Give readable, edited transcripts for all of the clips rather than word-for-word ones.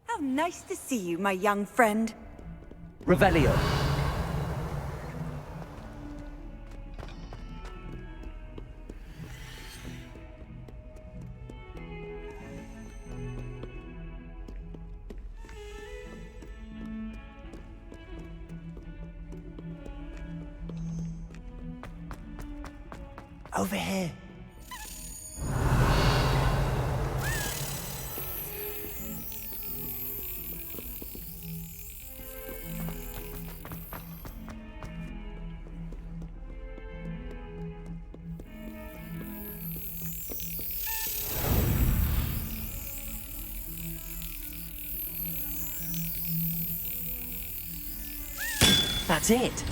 How nice to see you, my young friend. Revelio. Over here. That's it.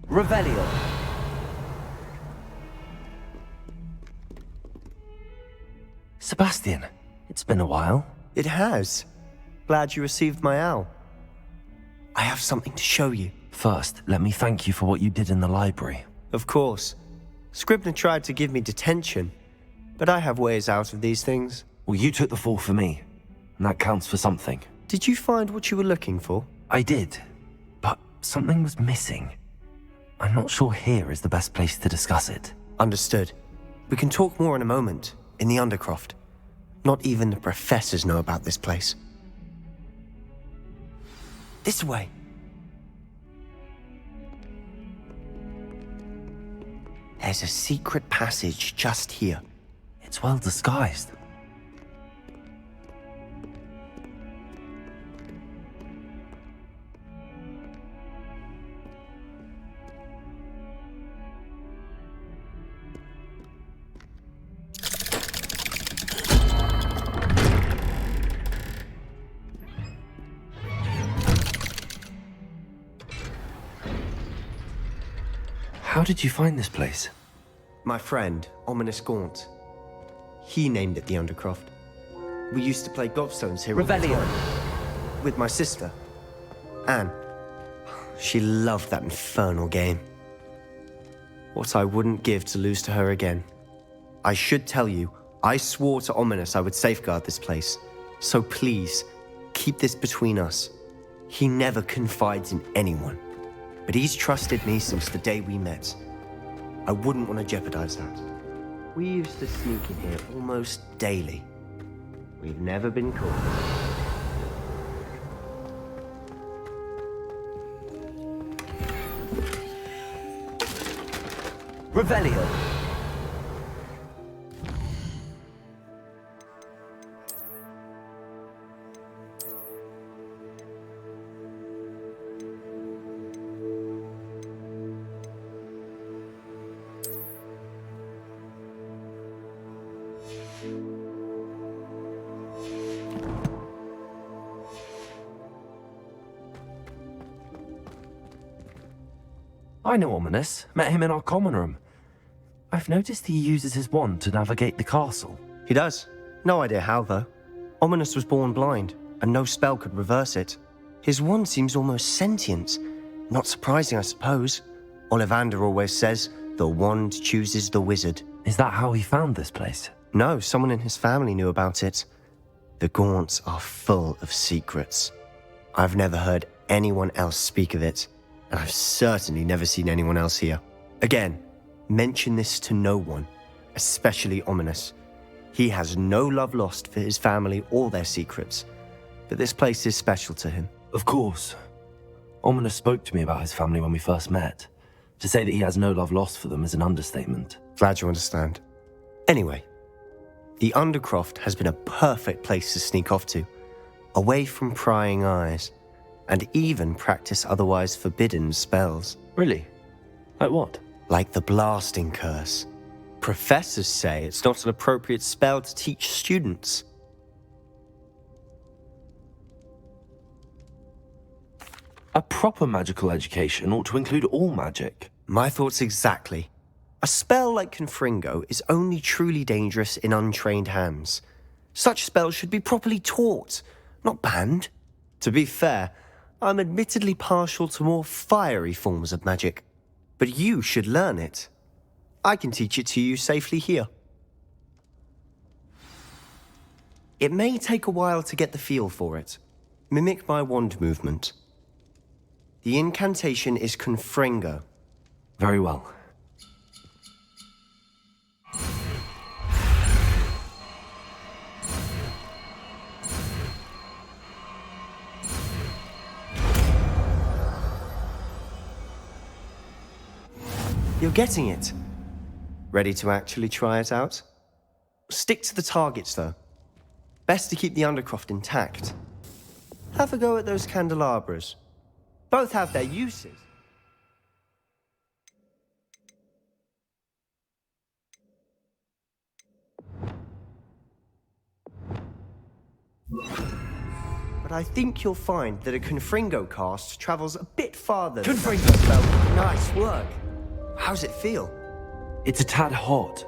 Revelio. Sebastian, it's been a while. It has. Glad you received my owl. I have something to show you. First, let me thank you for what you did in the library. Of course. Scribner tried to give me detention, but I have ways out of these things. Well, you took the fall for me, and that counts for something. Did you find what you were looking for? I did, but something was missing. I'm not sure here is the best place to discuss it. Understood. We can talk more in a moment, in the Undercroft. Not even the professors know about this place. This way. There's a secret passage just here. It's well disguised. How did you find this place? My friend, Ominous Gaunt. He named it the Undercroft. We used to play gobstones here all the Revelio. time. With my sister, Anne. She loved that infernal game. What I wouldn't give to lose to her again. I should tell you, I swore to Ominous I would safeguard this place. So please, keep this between us. He never confides in anyone. But he's trusted me since the day we met. I wouldn't want to jeopardize that. We used to sneak in here almost daily. We've never been caught. Revelio. I know Ominous. Met him in our common room. I've noticed he uses his wand to navigate the castle. He does. No idea how, though. Ominous was born blind, and no spell could reverse it. His wand seems almost sentient. Not surprising, I suppose. Ollivander always says, the wand chooses the wizard. Is that how he found this place? No, someone in his family knew about it. The Gaunts are full of secrets. I've never heard anyone else speak of it, and I've certainly never seen anyone else here. Again, mention this to no one, especially Ominous. He has no love lost for his family or their secrets, but this place is special to him. Of course. Ominous spoke to me about his family when we first met. To say that he has no love lost for them is an understatement. Glad you understand. Anyway, the Undercroft has been a perfect place to sneak off to, away from prying eyes, and even practice otherwise forbidden spells. Really? Like what? Like the blasting curse. Professors say it's not an appropriate spell to teach students. A proper magical education ought to include all magic. My thoughts exactly. A spell like Confringo is only truly dangerous in untrained hands. Such spells should be properly taught, not banned. To be fair, I'm admittedly partial to more fiery forms of magic. But you should learn it. I can teach it to you safely here. It may take a while to get the feel for it. Mimic my wand movement. The incantation is Confringo. Very well. You're getting it. Ready to actually try it out? Stick to the targets, though. Best to keep the Undercroft intact. Have a go at those candelabras. Both have their uses. But I think you'll find that a Confringo cast travels a bit farther than Confringo spell. Nice work. How's it feel? It's a tad hot.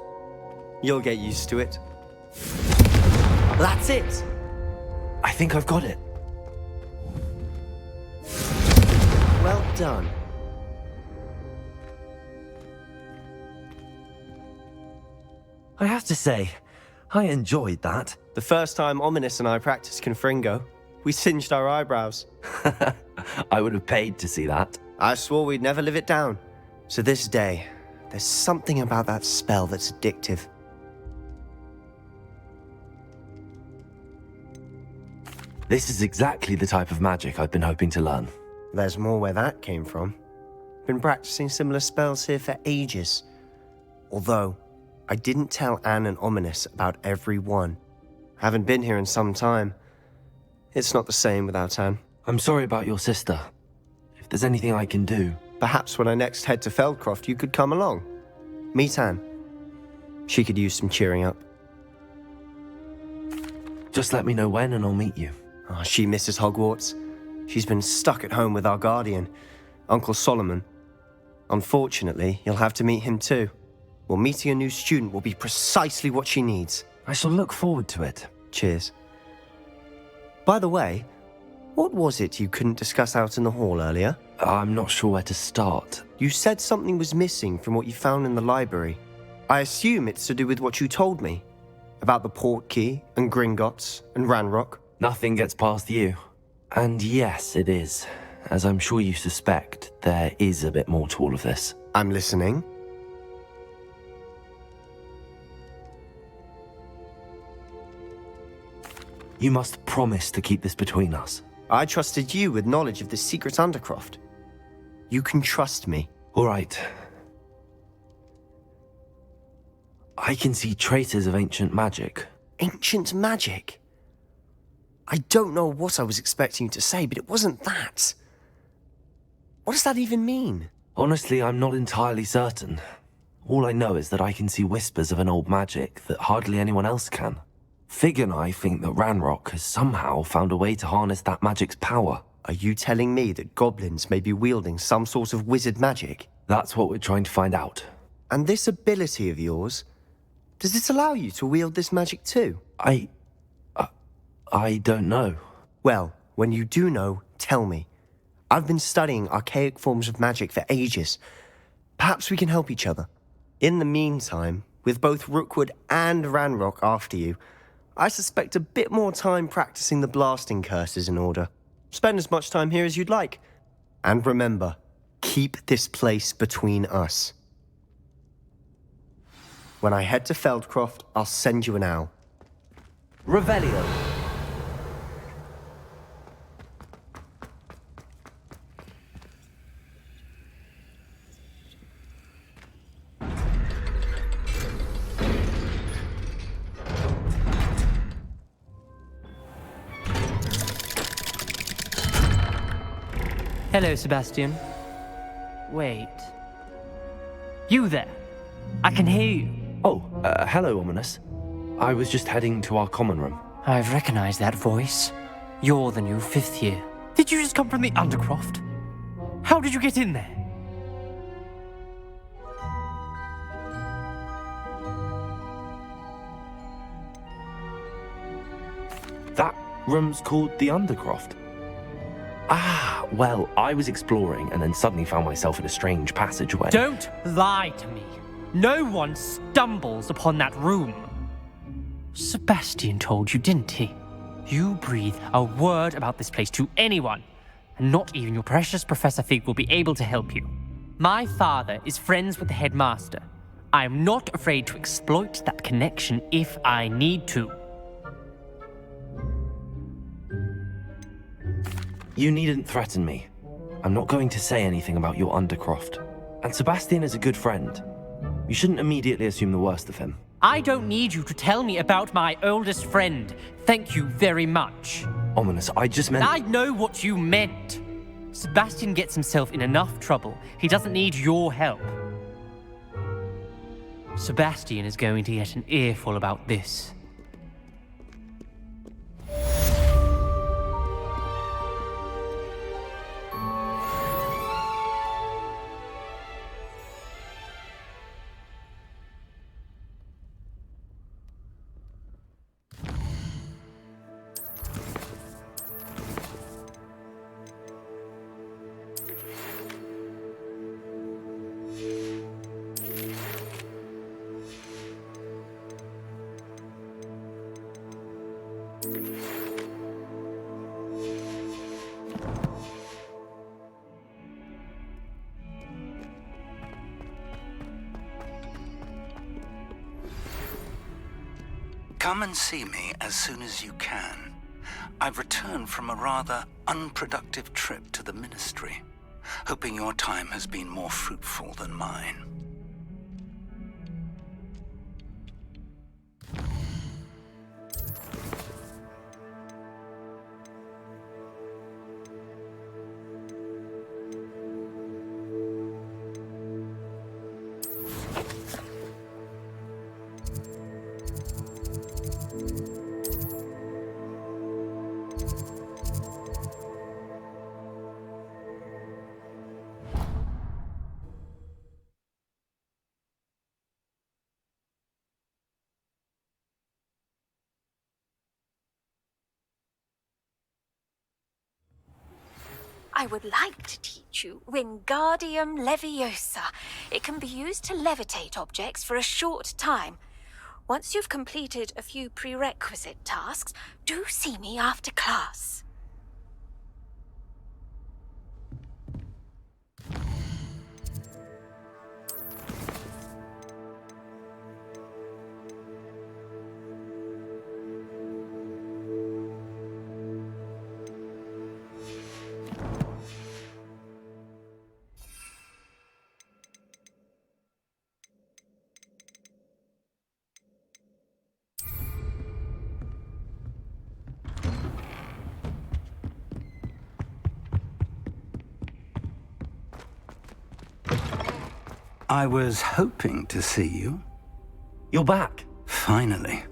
You'll get used to it. That's it! I think I've got it. Well done. I have to say, I enjoyed that. The first time Ominous and I practiced Confringo, we singed our eyebrows. I would have paid to see that. I swore we'd never live it down. So this day, there's something about that spell that's addictive. This is exactly the type of magic I've been hoping to learn. There's more where that came from. Been practicing similar spells here for ages. Although, I didn't tell Anne and Ominous about every one. Haven't been here in some time. It's not the same without Anne. I'm sorry about your sister. If there's anything I can do... Perhaps when I next head to Feldcroft, you could come along. Meet Anne. She could use some cheering up. Just let me know when and I'll meet you. Oh, she misses Hogwarts. She's been stuck at home with our guardian, Uncle Solomon. Unfortunately, you'll have to meet him too. Well, meeting a new student will be precisely what she needs. I shall look forward to it. Cheers. By the way, what was it you couldn't discuss out in the hall earlier? I'm not sure where to start. You said something was missing from what you found in the library. I assume it's to do with what you told me. About the Portkey, and Gringotts, and Ranrock. Nothing gets past you. And yes, it is. As I'm sure you suspect, there is a bit more to all of this. I'm listening. You must promise to keep this between us. I trusted you with knowledge of the secret Undercroft. You can trust me. All right. I can see traces of ancient magic. Ancient magic? I don't know what I was expecting you to say, but it wasn't that. What does that even mean? Honestly, I'm not entirely certain. All I know is that I can see whispers of an old magic that hardly anyone else can. Fig and I think that Ranrock has somehow found a way to harness that magic's power. Are you telling me that goblins may be wielding some sort of wizard magic? That's what we're trying to find out. And this ability of yours, does it allow you to wield this magic too? I don't know. Well, when you do know, tell me. I've been studying archaic forms of magic for ages. Perhaps we can help each other. In the meantime, with both Rookwood and Ranrock after you, I suspect a bit more time practicing the blasting curse is in order. Spend as much time here as you'd like. And remember, keep this place between us. When I head to Feldcroft, I'll send you an owl. Revelio. Hello, Sebastian. Wait. You there? I can hear you. Oh, hello, Ominous. I was just heading to our common room. I've recognized that voice. You're the new 5th year. Did you just come from the Undercroft? How did you get in there? Room's called the Undercroft. Ah, well, I was exploring and then suddenly found myself in a strange passageway. Don't lie to me. No one stumbles upon that room. Sebastian told you, didn't he? You breathe a word about this place to anyone, and not even your precious Professor Fig will be able to help you. My father is friends with the headmaster. I am not afraid to exploit that connection if I need to. You needn't threaten me. I'm not going to say anything about your Undercroft. And Sebastian is a good friend. You shouldn't immediately assume the worst of him. I don't need you to tell me about my oldest friend. Thank you very much. Ominous, I just meant... I know what you meant. Sebastian gets himself in enough trouble. He doesn't need your help. Sebastian is going to get an earful about this. Come and see me as soon as you can. I've returned from a rather unproductive trip to the Ministry, hoping your time has been more fruitful than mine. I would like to teach you Wingardium Leviosa. It can be used to levitate objects for a short time. Once you've completed a few prerequisite tasks, do see me after class. I was hoping to see you. You're back. Finally.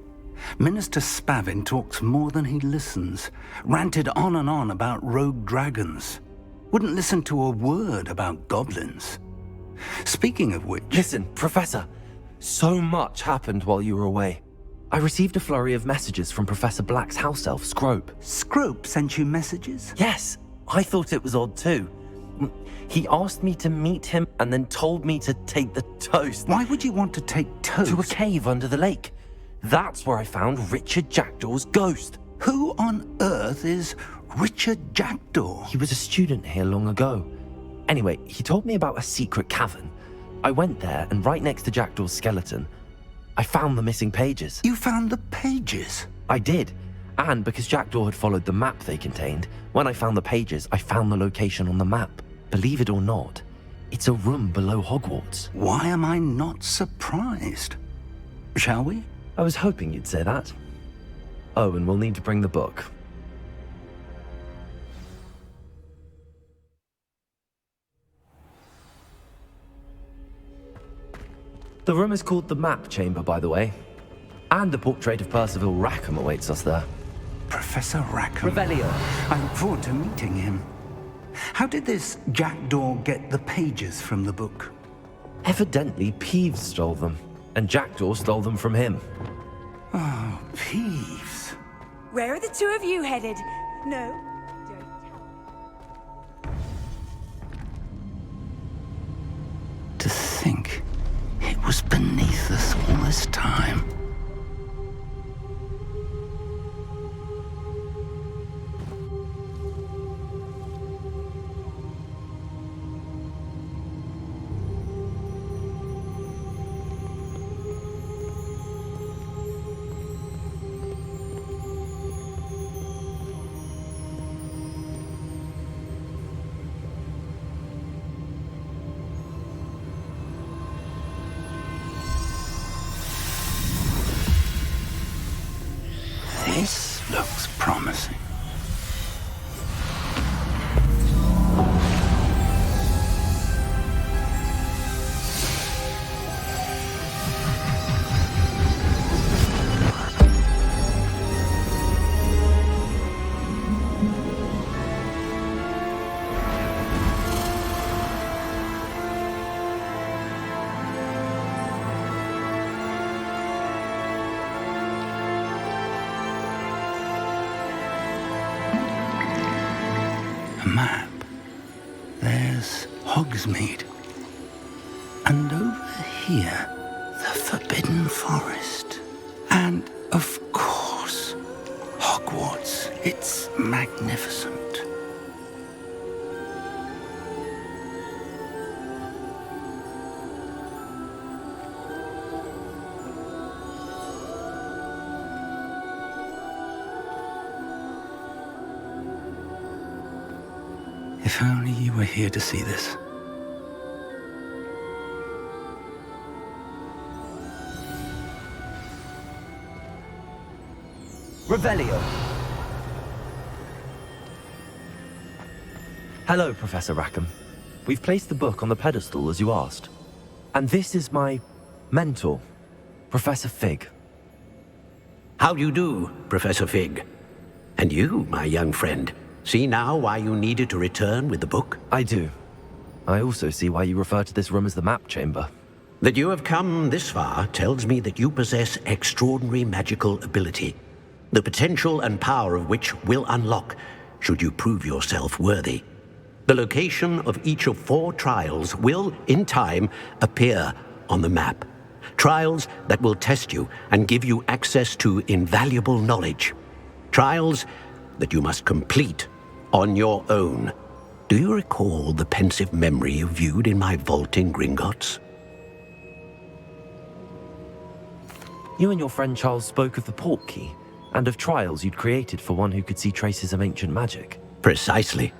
Minister Spavin talks more than he listens. Ranted on and on about rogue dragons. Wouldn't listen to a word about goblins. Speaking of which... Listen, Professor. So much happened while you were away. I received a flurry of messages from Professor Black's house elf, Scrope. Scrope sent you messages? Yes, I thought it was odd too. He asked me to meet him and then told me to take the toast. Why would you want to take toast? To a cave under the lake. That's where I found Richard Jackdaw's ghost. Who on earth is Richard Jackdaw? He was a student here long ago. Anyway, he told me about a secret cavern. I went there, and right next to Jackdaw's skeleton, I found the missing pages. You found the pages? I did. And because Jackdaw had followed the map they contained, when I found the pages, I found the location on the map. Believe it or not, it's a room below Hogwarts. Why am I not surprised? Shall we? I was hoping you'd say that. Oh, and we'll need to bring the book. The room is called the Map Chamber, by the way. And the portrait of Percival Rackham awaits us there. Professor Rackham. Revelio. I look forward to meeting him. How did this Jackdaw get the pages from the book? Evidently, Peeves stole them, and Jackdaw stole them from him. Oh, Peeves. Where are the two of you headed? No, don't tell. To think it was beneath us all this time. This looks promising. Map. There's Hogsmeade. And over here, the Forbidden Forest. And, of course, Hogwarts. It's magnificent. If only you were here to see this. Revelio. Hello, Professor Rackham. We've placed the book on the pedestal as you asked. And this is my mentor, Professor Fig. How do you do, Professor Fig? And you, my young friend, see now why you needed to return with the book? I do. I also see why you refer to this room as the map chamber. That you have come this far tells me that you possess extraordinary magical ability, the potential and power of which will unlock should you prove yourself worthy. The location of each of 4 trials will, in time, appear on the map. Trials that will test you and give you access to invaluable knowledge. Trials that you must complete on your own. Do you recall the pensive memory you viewed in my vault in Gringotts? You and your friend Charles spoke of the portkey, and of trials you'd created for one who could see traces of ancient magic. Precisely.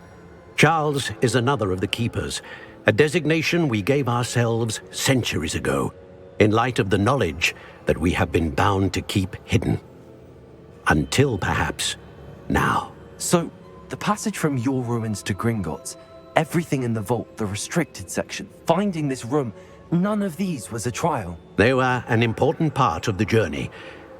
Charles is another of the Keepers, a designation we gave ourselves centuries ago, in light of the knowledge that we have been bound to keep hidden. Until, perhaps, now. So, the passage from your ruins to Gringotts, everything in the vault, the restricted section, finding this room, none of these was a trial. They were an important part of the journey,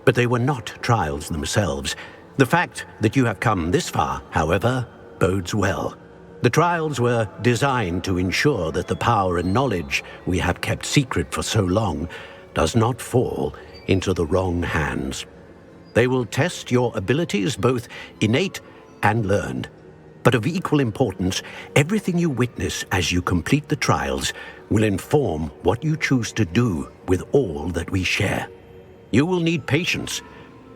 but they were not trials themselves. The fact that you have come this far, however, bodes well. The trials were designed to ensure that the power and knowledge we have kept secret for so long does not fall into the wrong hands. They will test your abilities, both innate and learned. But of equal importance, everything you witness as you complete the trials will inform what you choose to do with all that we share. You will need patience.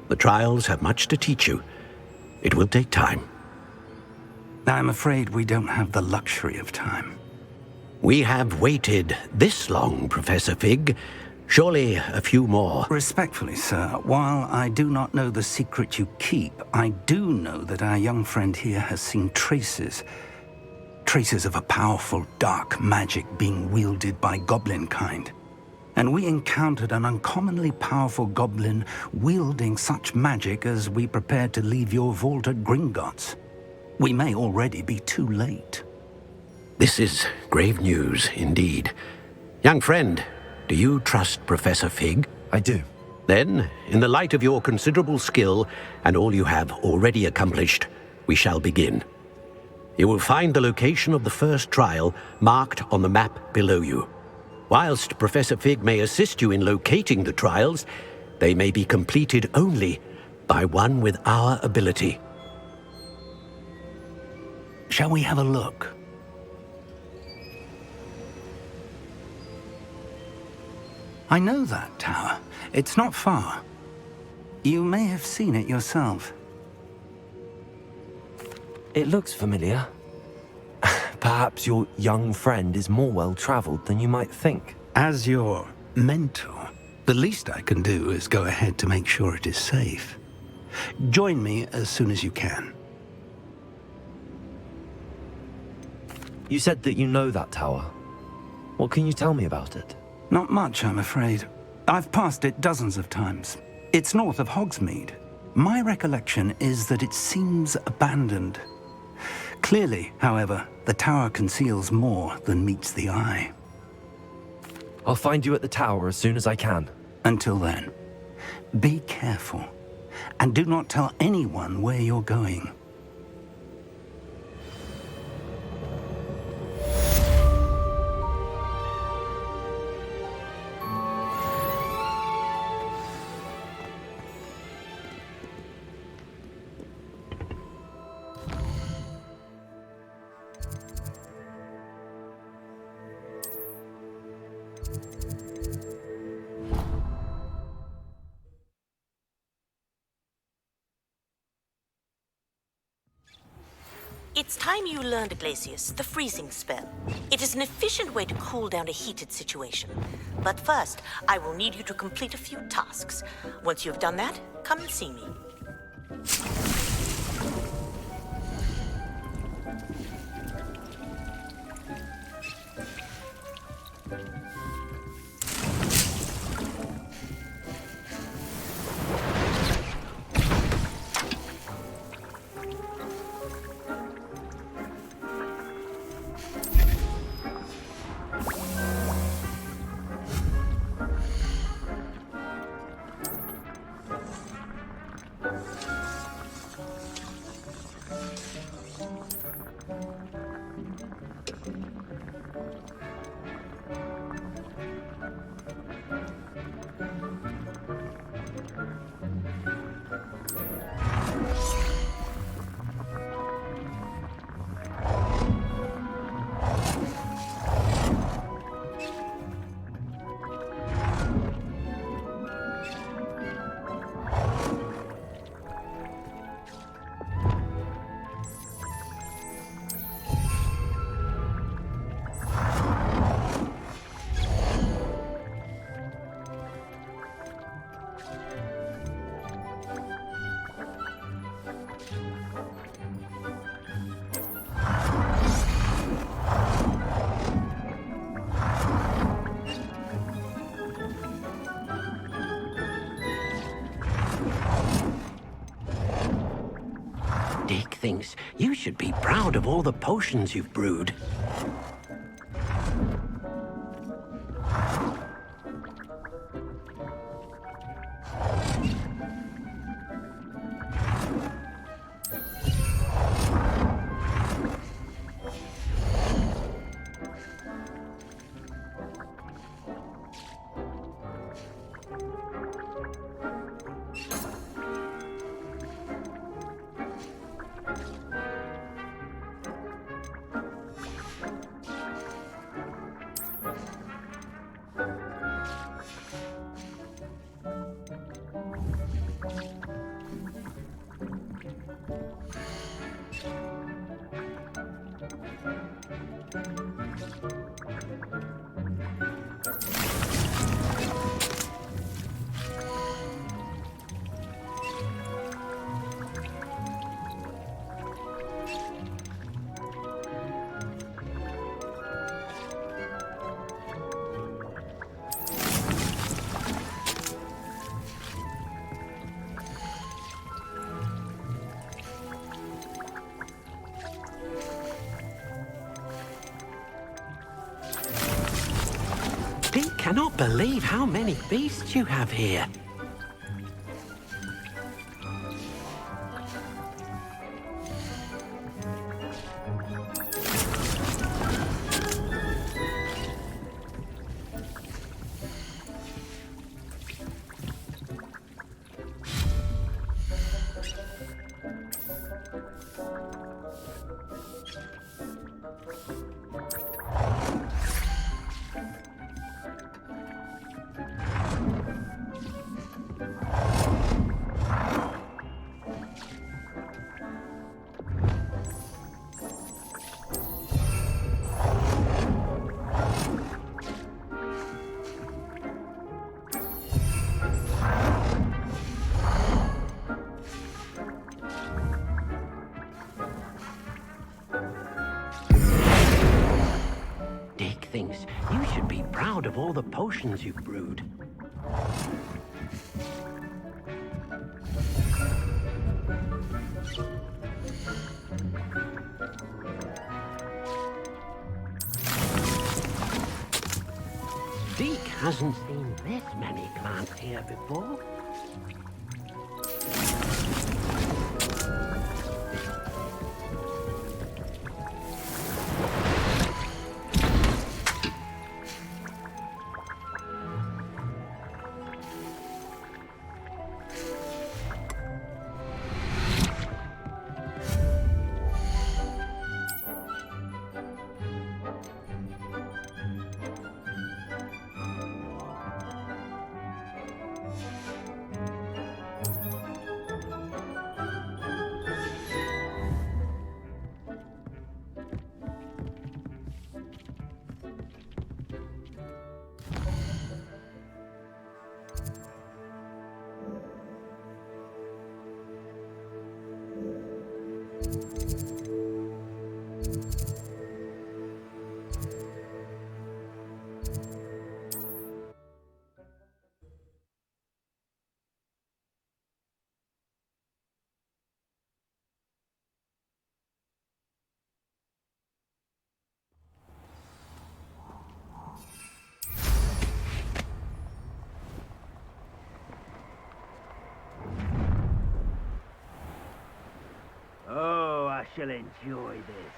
The trials have much to teach you. It will take time. I'm afraid we don't have the luxury of time. We have waited this long, Professor Fig. Surely a few more. Respectfully, sir, while I do not know the secret you keep, I do know that our young friend here has seen traces of a powerful dark magic being wielded by goblin kind. And we encountered an uncommonly powerful goblin wielding such magic as we prepared to leave your vault at Gringotts. We may already be too late. This is grave news indeed. Young friend, do you trust Professor Fig? I do. Then, in the light of your considerable skill and all you have already accomplished, we shall begin. You will find the location of the first trial marked on the map below you. Whilst Professor Fig may assist you in locating the trials, they may be completed only by one with our ability. Shall we have a look? I know that tower. It's not far. You may have seen it yourself. It looks familiar. Perhaps your young friend is more well-traveled than you might think. As your mentor, the least I can do is go ahead to make sure it is safe. Join me as soon as you can. You said that you know that tower. What can you tell me about it? Not much, I'm afraid. I've passed it dozens of times. It's north of Hogsmeade. My recollection is that it seems abandoned. Clearly, however, the tower conceals more than meets the eye. I'll find you at the tower as soon as I can. Until then, be careful, and do not tell anyone where you're going. It's time you learned, Glacius, the freezing spell. It is an efficient way to cool down a heated situation. But first, I will need you to complete a few tasks. Once you've done that, come and see me. Dick thinks you should be proud of all the potions you've brewed. Dick cannot believe how many beasts you have here. thinks you should be proud of all the potions you've brewed. Deke hasn't seen this many plants here before. Oh, I shall enjoy this.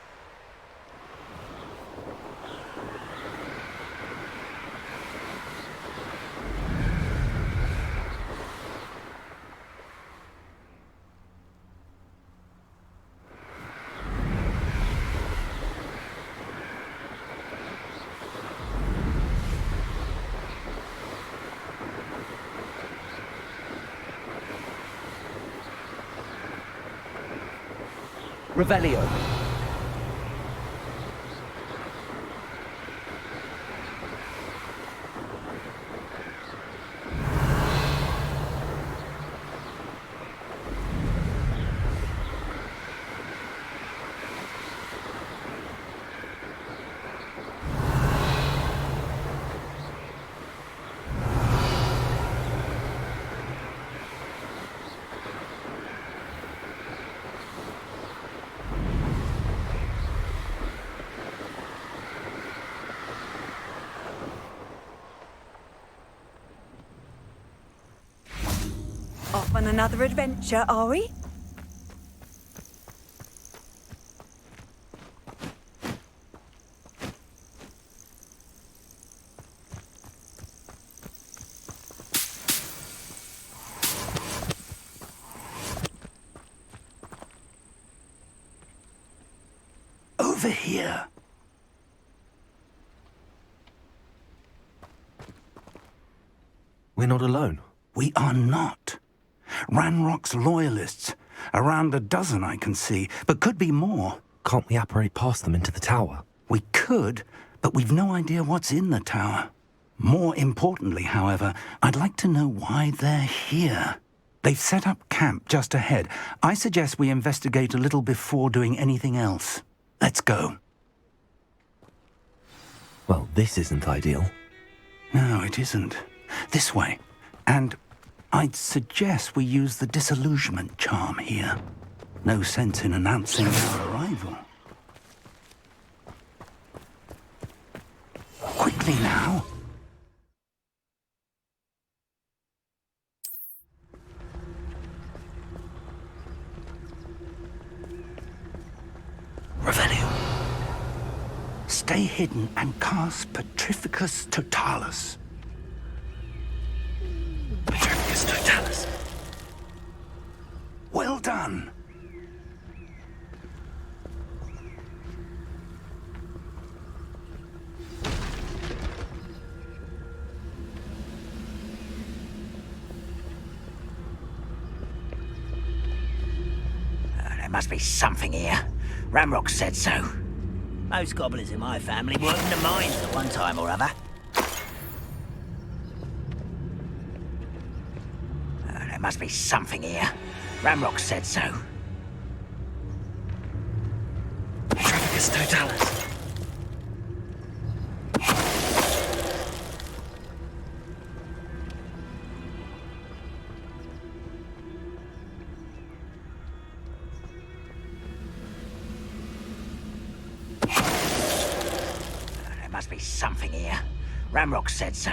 Revelio. Off on another adventure, are we? Over here. We're not alone. We are not. Ranrock's loyalists. Around a dozen I can see, but could be more. Can't we apparate past them into the tower? We could, but we've no idea what's in the tower. More importantly, however, I'd like to know why they're here. They've set up camp just ahead. I suggest we investigate a little before doing anything else. Let's go. Well, this isn't ideal. No, it isn't. This way. And I'd suggest we use the disillusionment charm here. No sense in announcing our arrival. Quickly now. Revelio. Stay hidden and cast Petrificus Totalis. Petrificus Totalis. Well done. There must be something here. Ramrock said so. Most goblins in my family worked in the mines at one time or other. There must be something here. Ramrock said so. Petrificus Totalis. must be something here. Ramrock said so.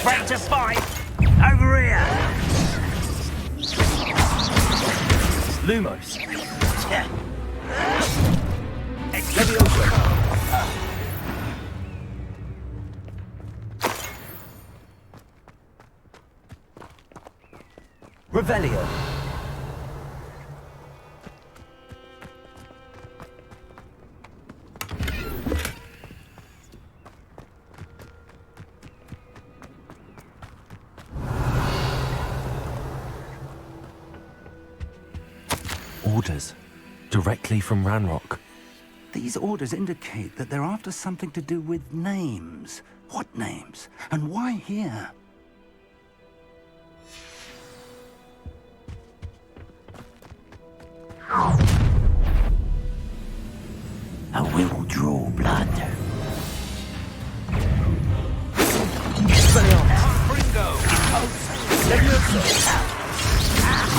Break to 5! Over here! Lumos. Revelio. Orders. Directly from Ranrock. These orders indicate that they're after something to do with names. What names? And why here? I will draw blood.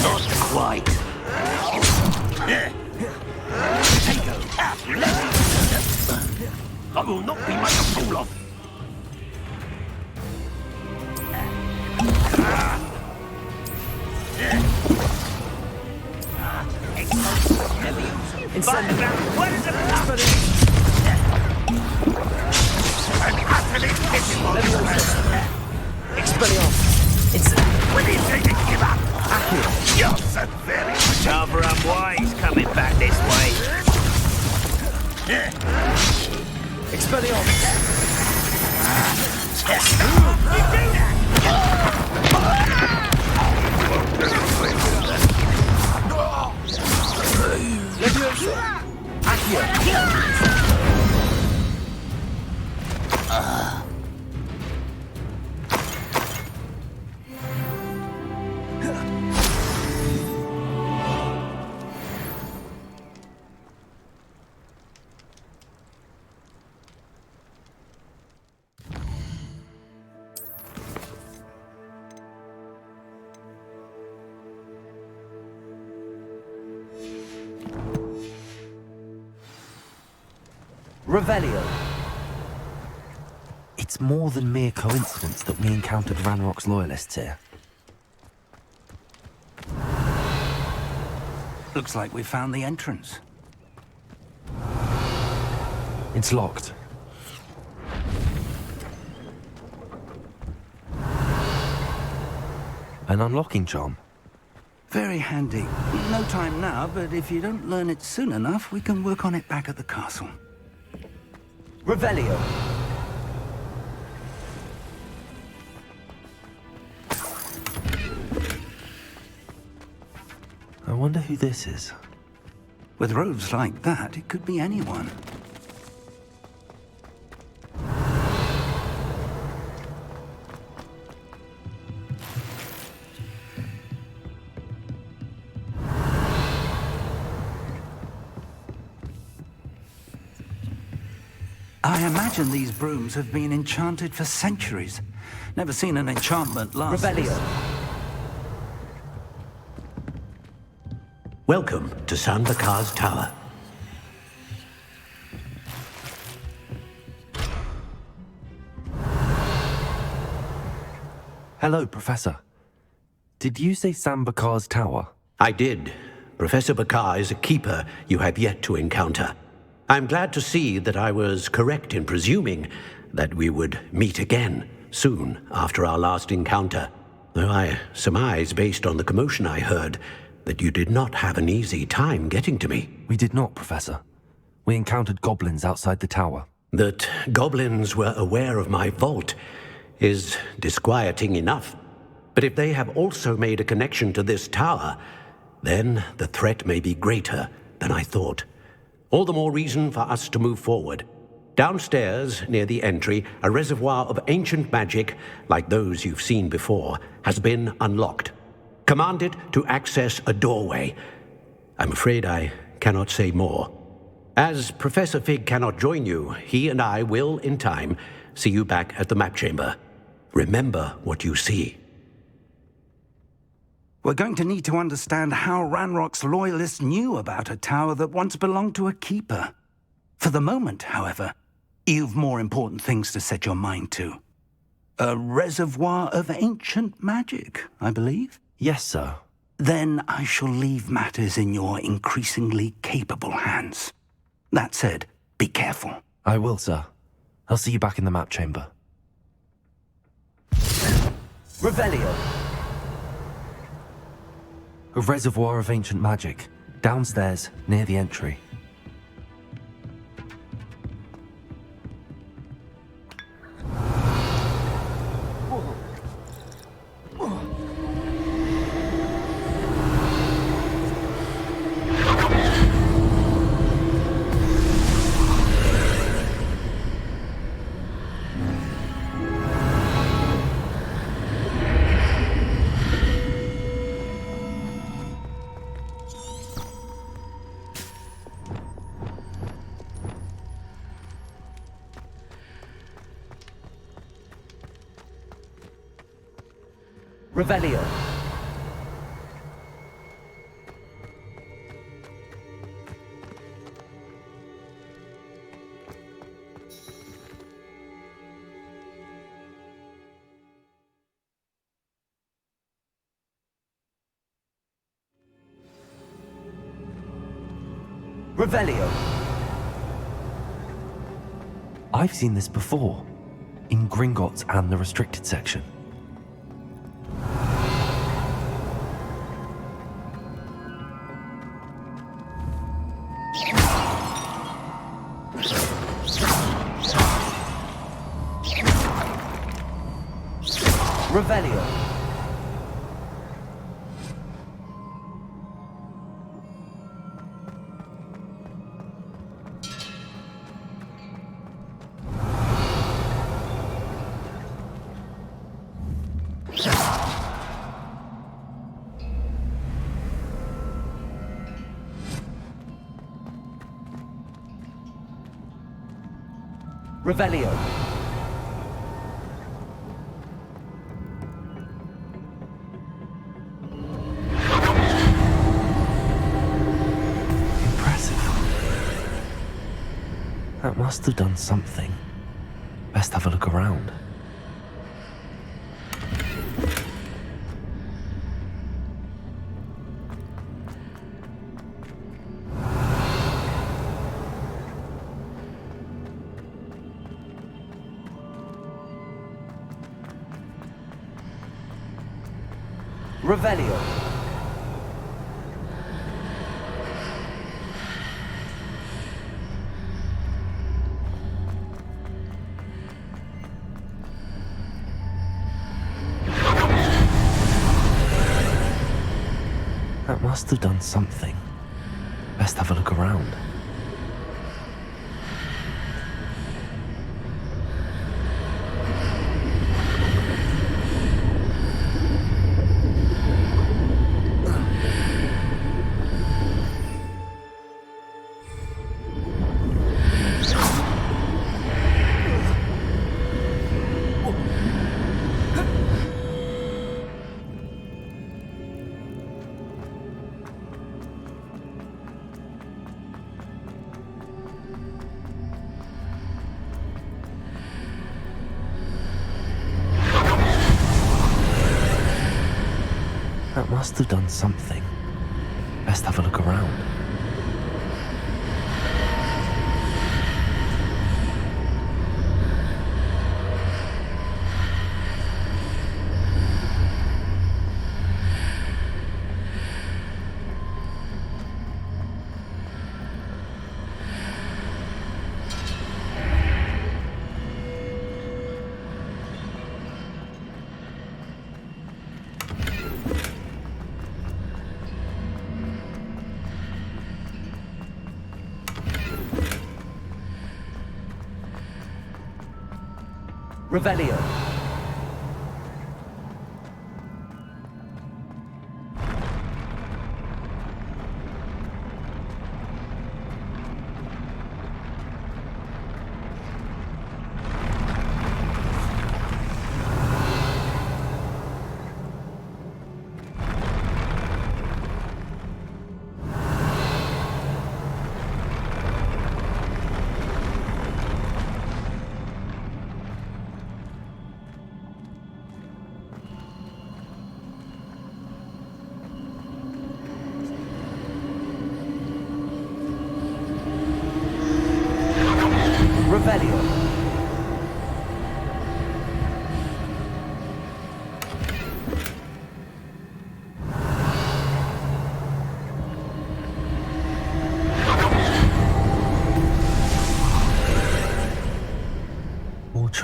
Not quite. I will not be made a fool of. Where is When he said to give up. You're so very rather unwise coming back this way. Expelliarmus. Leviosa. Accio. Revelio. It's more than mere coincidence that we encountered Ranrock's loyalists here. Looks like we found the entrance. It's locked. An unlocking charm. Very handy. No time now, but if you don't learn it soon enough, we can work on it back at the castle. Revelio. I wonder who this is. With robes like that, it could be anyone. I imagine these brooms have been enchanted for centuries. Never seen an enchantment last. Revelio. Welcome to San Bakar's Tower. Hello, Professor. Did you say Sam Bakar's tower? I did. Professor Bakar is a keeper you have yet to encounter. I'm glad to see that I was correct in presuming that we would meet again soon after our last encounter, though I surmise, based on the commotion I heard, that you did not have an easy time getting to me. We did not, Professor. We encountered goblins outside the tower. That goblins were aware of my vault is disquieting enough. But if they have also made a connection to this tower, then the threat may be greater than I thought. All the more reason for us to move forward. Downstairs, near the entry, a reservoir of ancient magic, like those you've seen before, has been unlocked. Command it to access a doorway. I'm afraid I cannot say more. As Professor Fig cannot join you, he and I will, in time, see you back at the map chamber. Remember what you see. We're going to need to understand how Ranrock's loyalists knew about a tower that once belonged to a keeper. For the moment, however, you've more important things to set your mind to. A reservoir of ancient magic, I believe? Yes, sir. Then I shall leave matters in your increasingly capable hands. That said, be careful. I will, sir. I'll see you back in the map chamber. Revelio! A reservoir of ancient magic. Downstairs, near the entry. Revelio. Revelio. I've seen this before, in Gringotts and the restricted section. Revelio. Revelio. That must have done something. Best have a look around. Revelio. That must have done something. Best have a look around. That must have done something. Best have a look around. Revelio.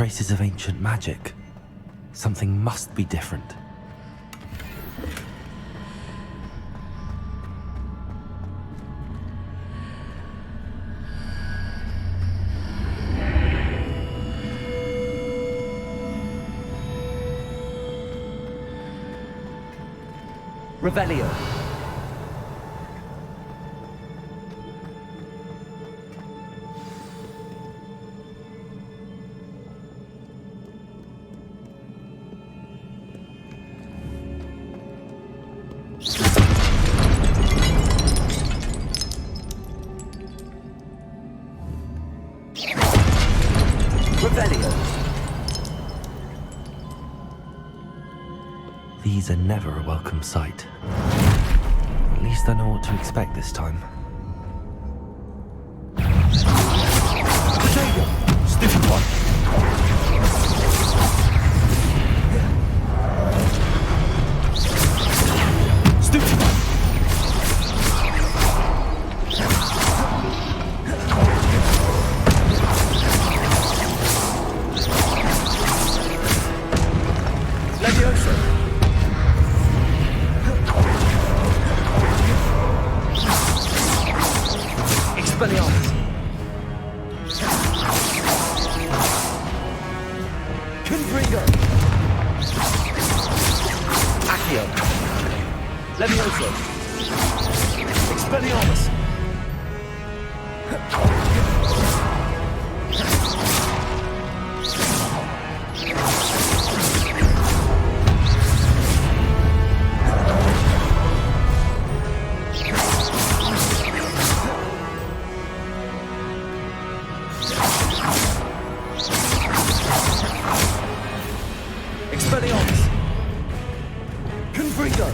traces of ancient magic. Something must be different. Revelio. These are never a welcome sight. At least I know what to expect this time. Stupid one. Stupid one. Levioso. Expelliarmus. Confringo. Accio. Levioso. Expelliarmus. Expelliarmus. Confringo.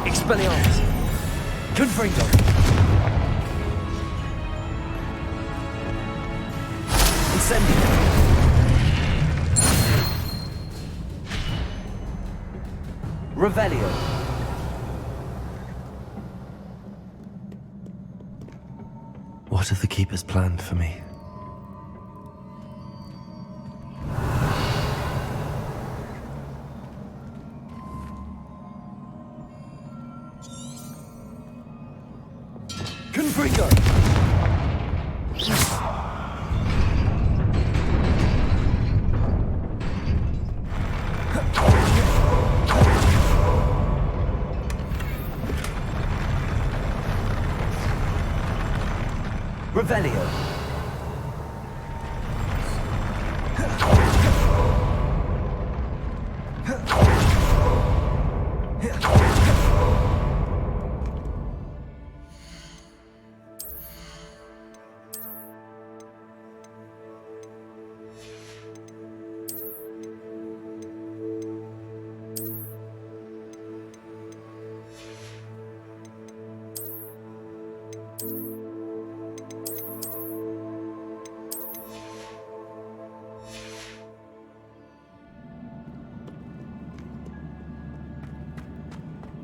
Expelliarmus. Confringo. Incendio. Revelio. What have the Keepers planned for me? Confringo. Revelio.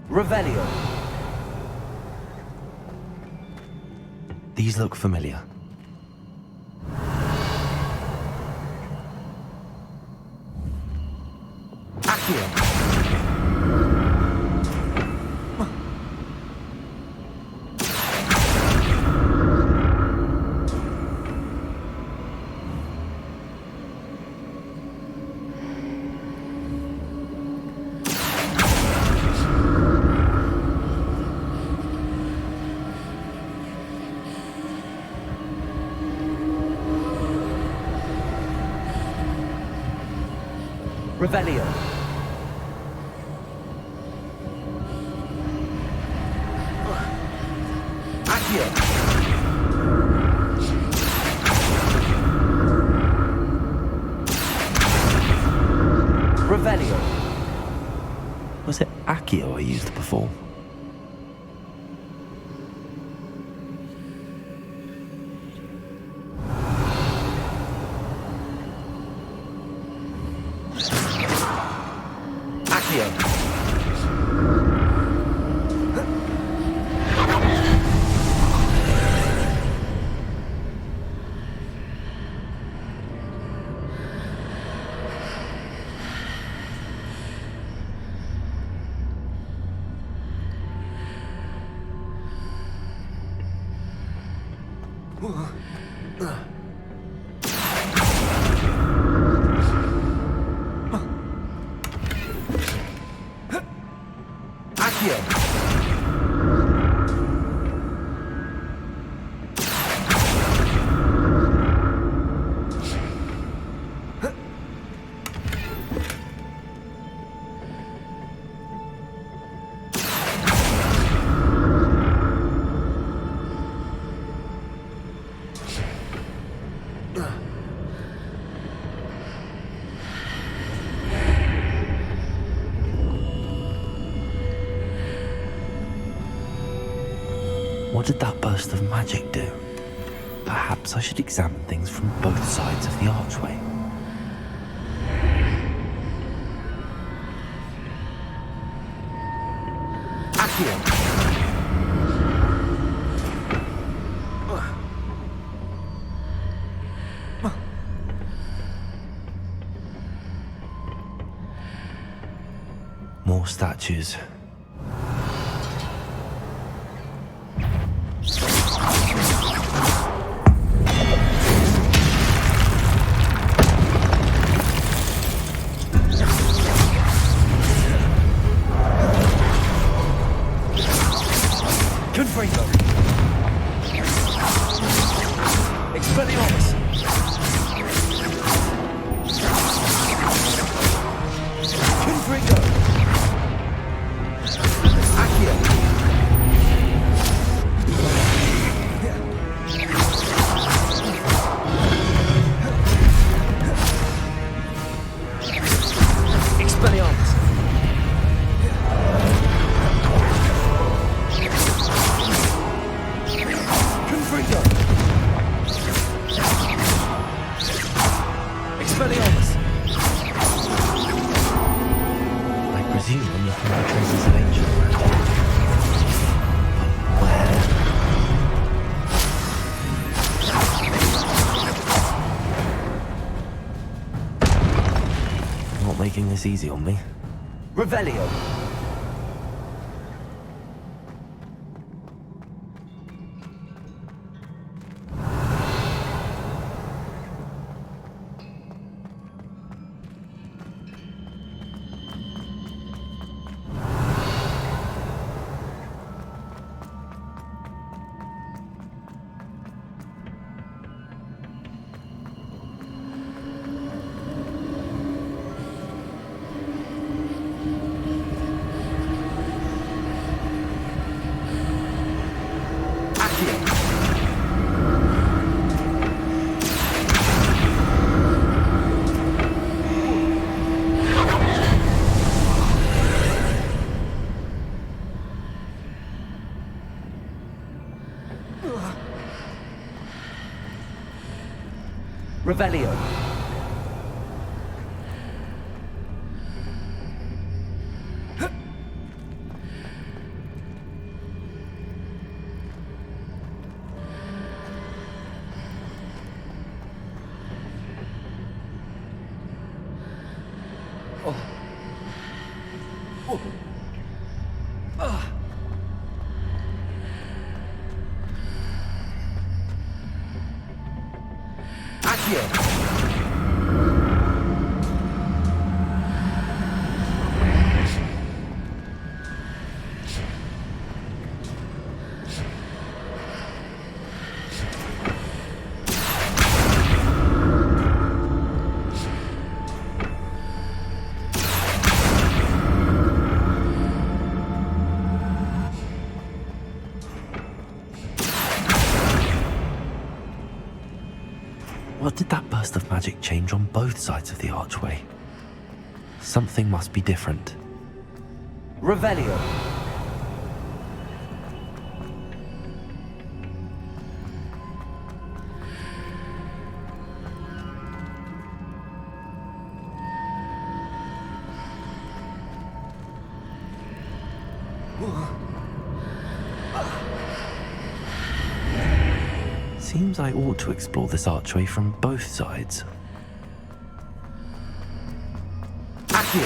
Revelio. These look familiar. Accio. Revelio. Accio. Revelio. Was it Accio I used before? Accio. What did that burst of magic do? Perhaps I should examine things from both sides of the archway. Accio. More statues. Confringo. Expelliarmus. Confringo. Accio. Expelliarmus. Confringo. Expelliarmus. I presume I'm looking for traces of ancient magic. But where? Not making this easy on me. Revelio. Revelio. Accio. What did that burst of magic change on both sides of the archway? Something must be different. Revelio. Seems I ought to explore this archway from both sides. Accio.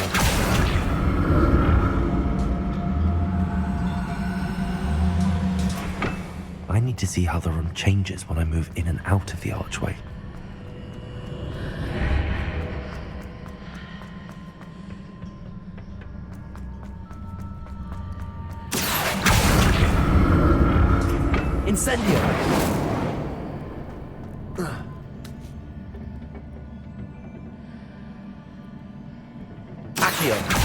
I need to see how the room changes when I move in and out of the archway. Incendio! Accio!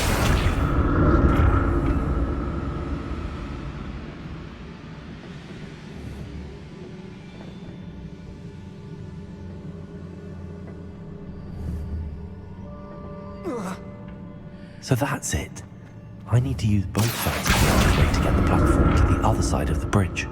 So that's it. I need to use both sides of the archway to get the platform to the other side of the bridge.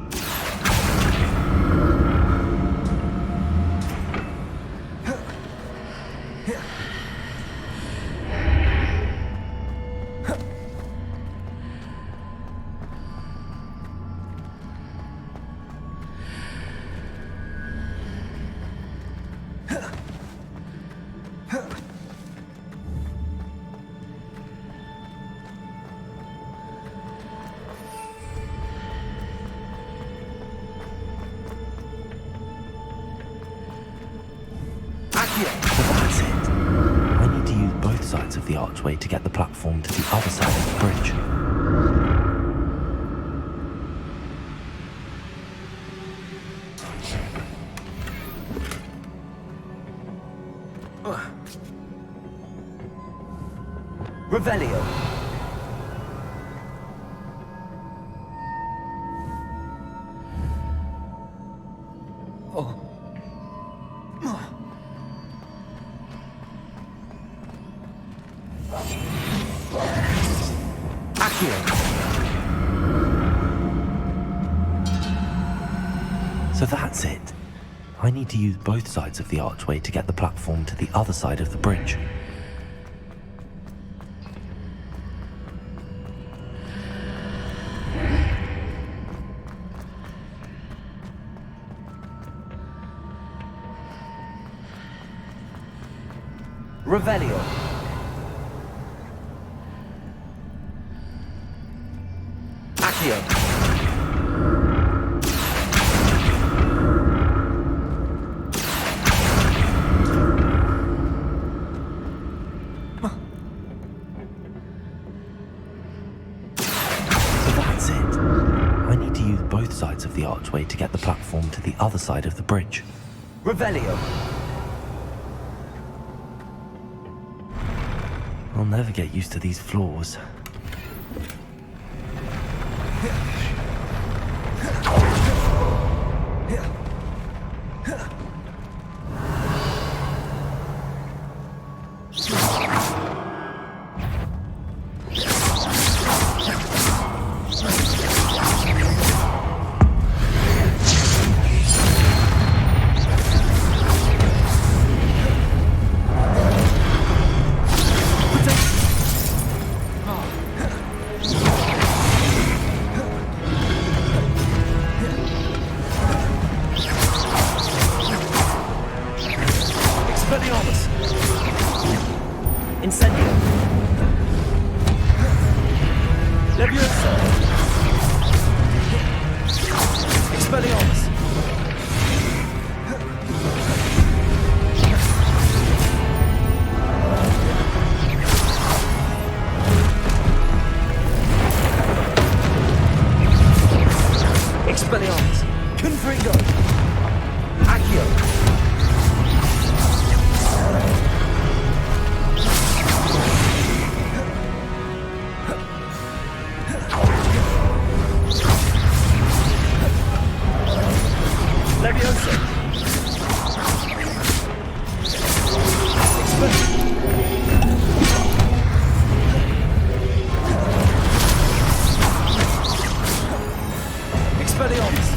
So that's it. I need to use both sides of the archway to get the platform to the other side of the bridge. Revelio! So that's it. I need to use both sides of the archway to get the platform to the other side of the bridge. Revelio! Accio! Both sides of the archway to get the platform to the other side of the bridge. Revelio! I'll never get used to these floors. Incendio! Leviosa! Expelliarmus! Expelliarmus! Confringo! Accio! Leviosa! Expelliarmus!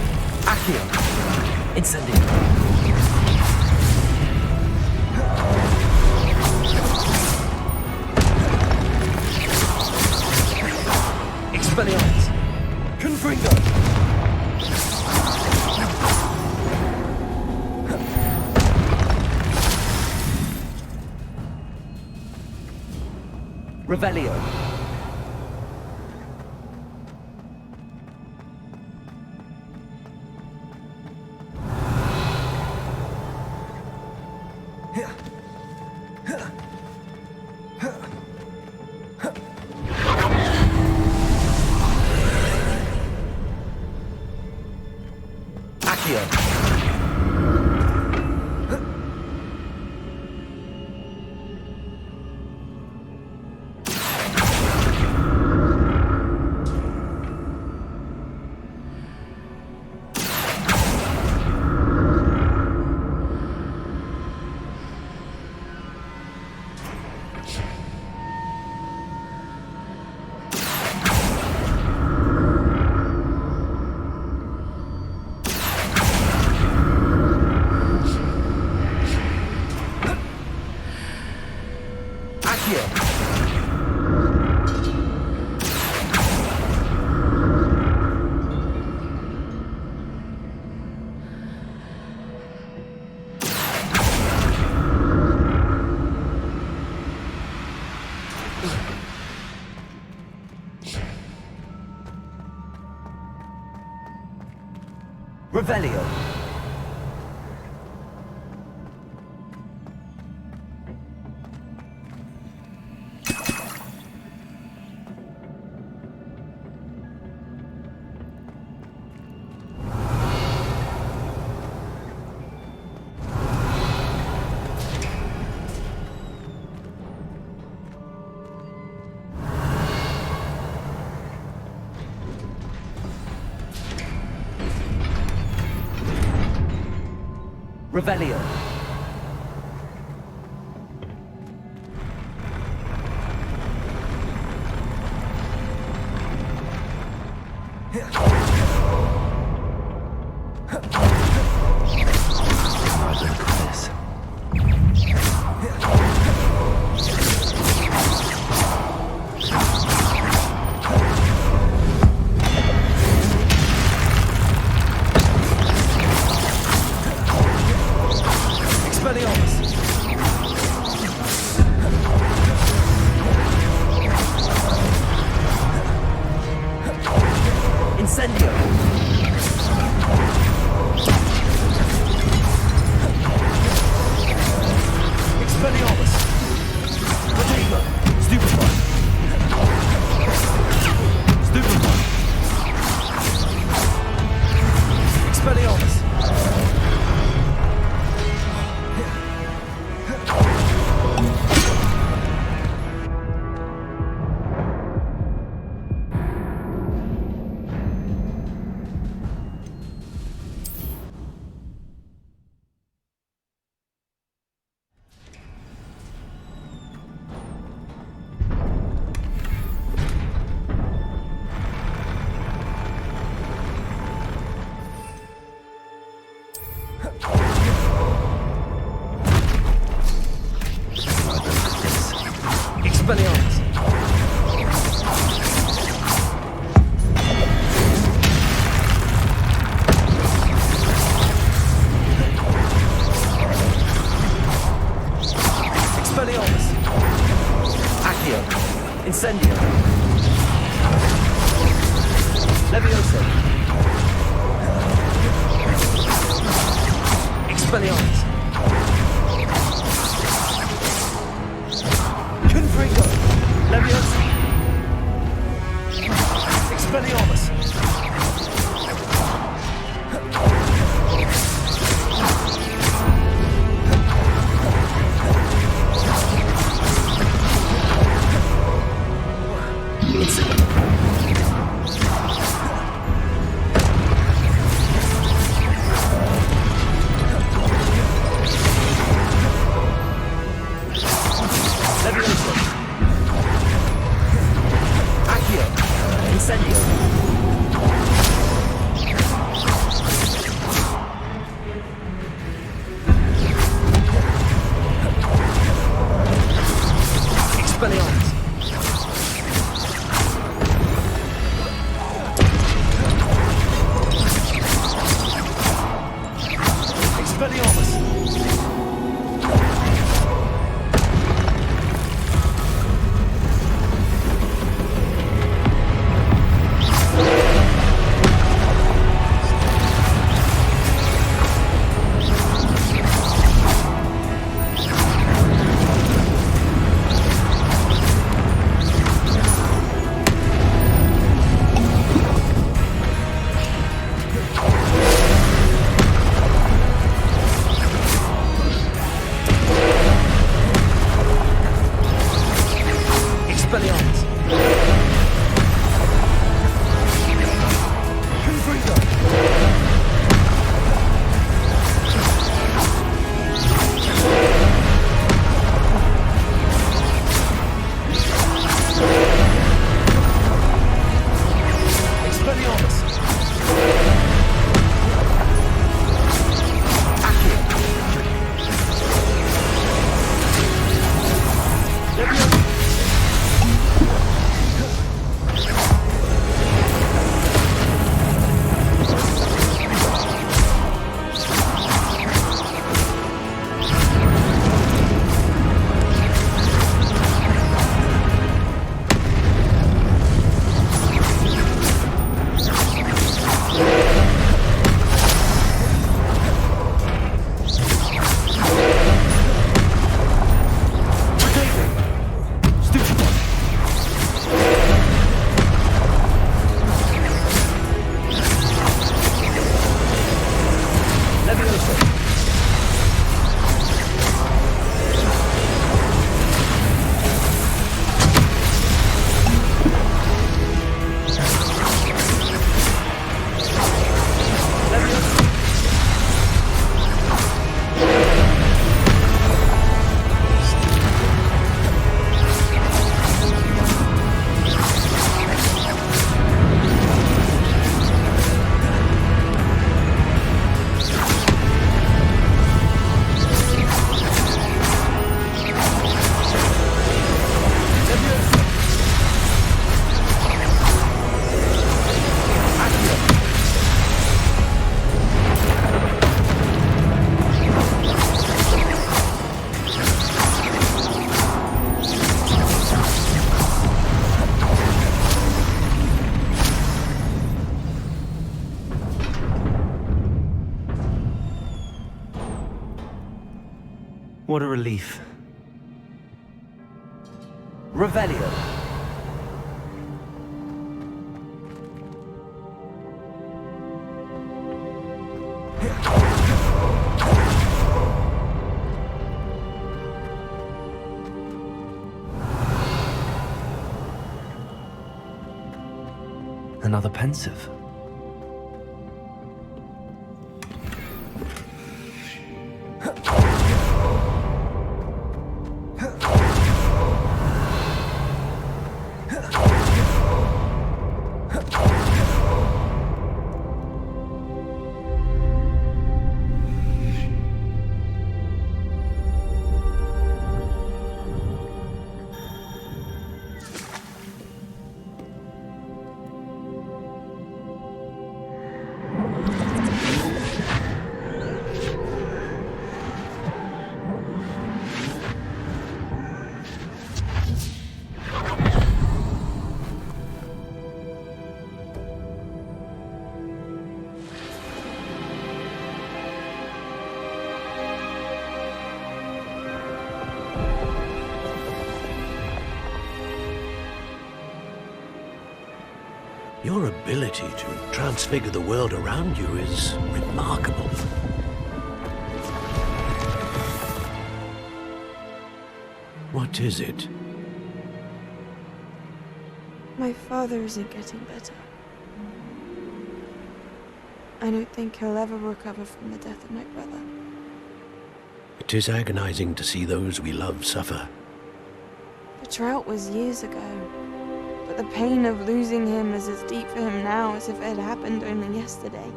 Accio! Incendio! Expelliarmus! Confringo! Revelio! Accio. Revelio. Revelio. Incendio. Leviosa. Expelliarmus. Confringo. Leviosa. Expelliarmus. What a relief. Revelio. Another pensive. Your ability to transfigure the world around you is remarkable. What is it? My father isn't getting better. I don't think he'll ever recover from the death of my brother. It is agonizing to see those we love suffer. The drought was years ago, but the pain of losing him is as deep for him now as if it had happened only yesterday.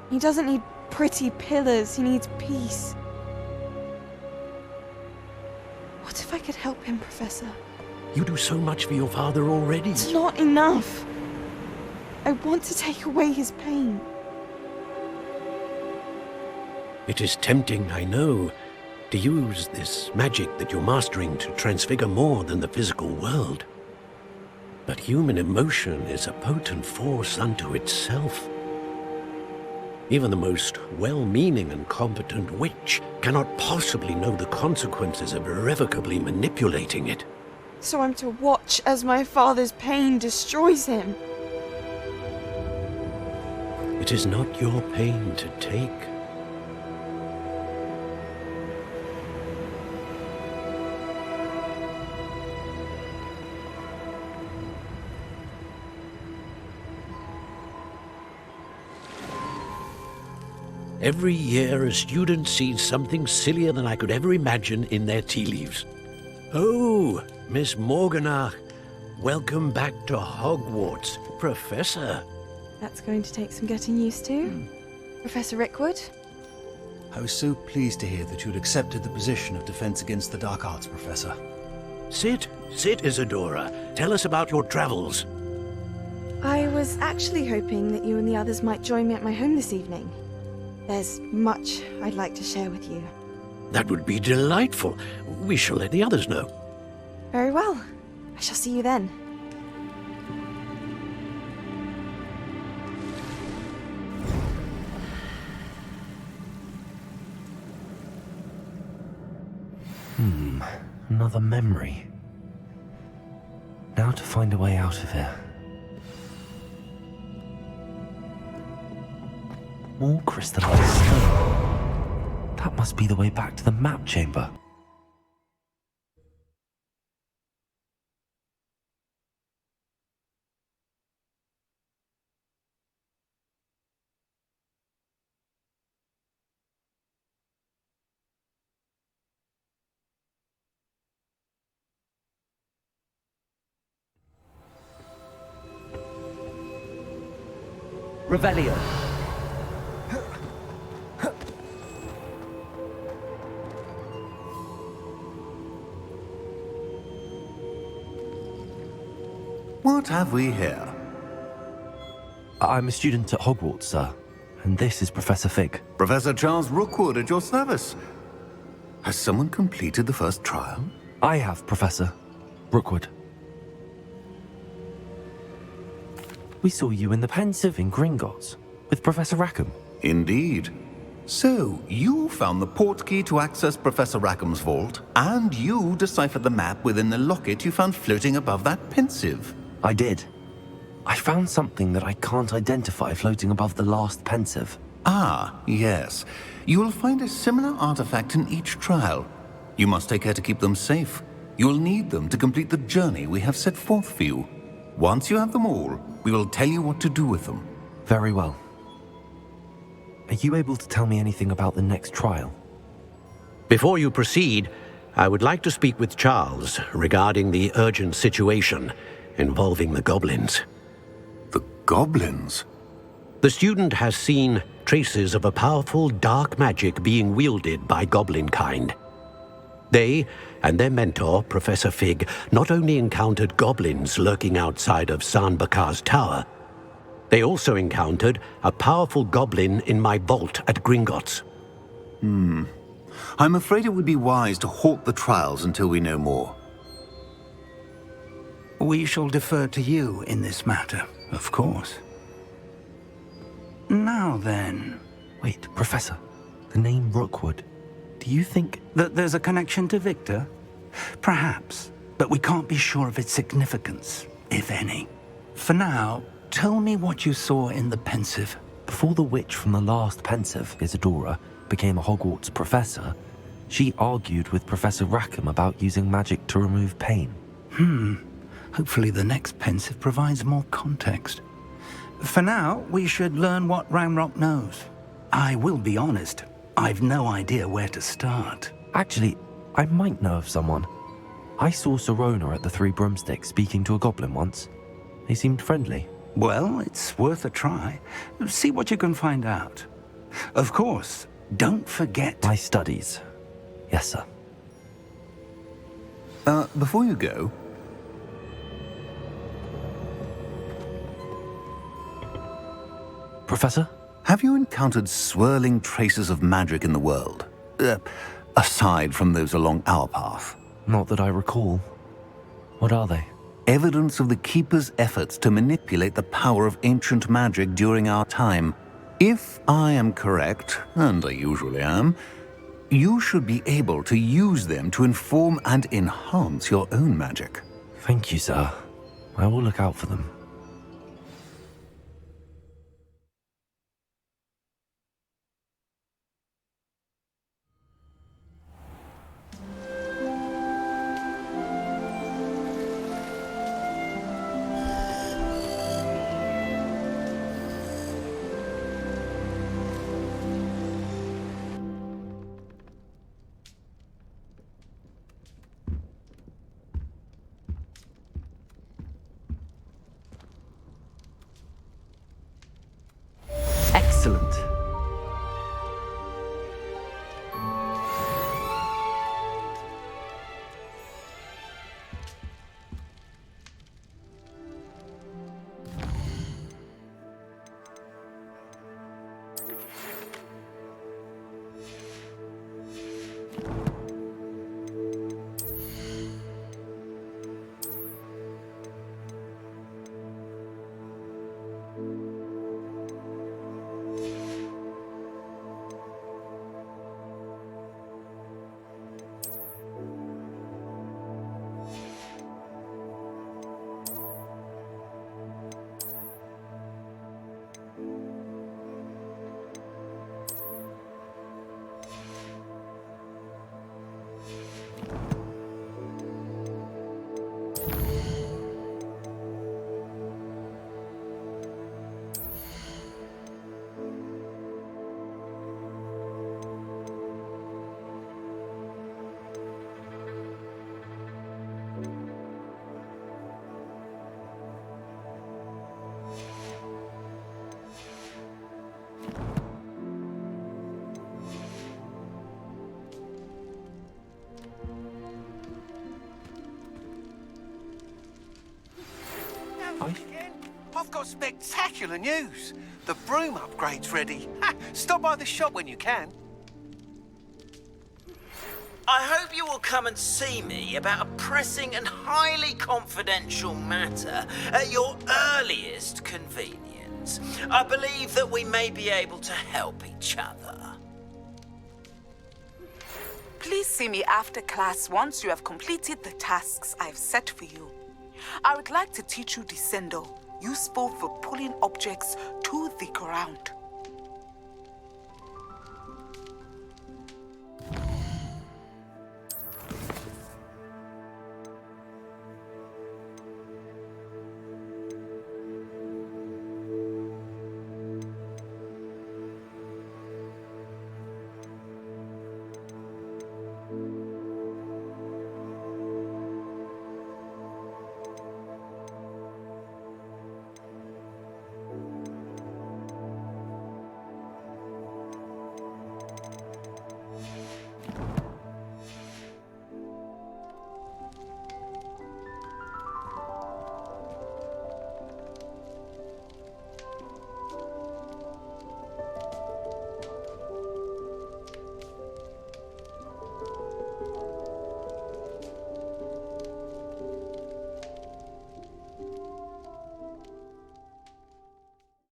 He doesn't need pretty pillars, he needs peace. What if I could help him, Professor? You do so much for your father already. It's not enough. I want to take away his pain. It is tempting, I know, to use this magic that you're mastering to transfigure more than the physical world. But human emotion is a potent force unto itself. Even the most well-meaning and competent witch cannot possibly know the consequences of irrevocably manipulating it. So I'm to watch as my father's pain destroys him. It is not your pain to take. Every year, a student sees something sillier than I could ever imagine in their tea leaves. Oh, Miss Morganach, welcome back to Hogwarts, Professor. That's going to take some getting used to. Professor Rickwood? I was so pleased to hear that you'd accepted the position of Defense Against the Dark Arts, Professor. Sit, Isadora. Tell us about your travels. I was actually hoping that you and the others might join me at my home this evening. There's much I'd like to share with you. That would be delightful. We shall let the others know. Very well. I shall see you then. Another memory. Now to find a way out of here. More crystallized stone. That must be the way back to the map chamber. Revelio. What have we here? I'm a student at Hogwarts, sir. And this is Professor Fig. Professor Charles Rookwood at your service. Has someone completed the first trial? I have, Professor Rookwood. We saw you in the pensive in Gringotts with Professor Rackham. Indeed. So, you found the port key to access Professor Rackham's vault, and you deciphered the map within the locket you found floating above that pensive. I did. I found something that I can't identify floating above the last pensive. Ah, yes. You will find a similar artifact in each trial. You must take care to keep them safe. You will need them to complete the journey we have set forth for you. Once you have them all, we will tell you what to do with them. Very well. Are you able to tell me anything about the next trial? Before you proceed, I would like to speak with Charles regarding the urgent situation involving the goblins. The goblins? The student has seen traces of a powerful dark magic being wielded by goblin kind. They and their mentor, Professor Fig, not only encountered goblins lurking outside of San Bakar's tower, they also encountered a powerful goblin in my vault at Gringotts. I'm afraid it would be wise to halt the trials until we know more. We shall defer to you in this matter, of course. Now then... Wait, Professor. The name Rookwood. Do you think... that there's a connection to Victor? Perhaps, but we can't be sure of its significance, if any. For now, tell me what you saw in the pensive. Before the witch from the last pensive, Isadora, became a Hogwarts professor, she argued with Professor Rackham about using magic to remove pain. Hopefully the next pensive provides more context. For now, we should learn what Ranrock knows. I will be honest, I've no idea where to start. Actually, I might know of someone. I saw Serona at the Three Broomsticks speaking to a goblin once. They seemed friendly. Well, it's worth a try. See what you can find out. Of course, don't forget... My studies. Yes, sir. Before you go... Professor? Have you encountered swirling traces of magic in the world? Aside from those along our path? Not that I recall. What are they? Evidence of the Keeper's efforts to manipulate the power of ancient magic during our time. If I am correct, and I usually am, you should be able to use them to inform and enhance your own magic. Thank you, sir. I will look out for them. Excellent. I've got spectacular news. The broom upgrade's ready. Stop by the shop when you can. I hope you will come and see me about a pressing and highly confidential matter at your earliest convenience. I believe that we may be able to help each other. Please see me after class once you have completed the tasks I've set for you. I would like to teach you Descendo, useful for pulling objects to the ground.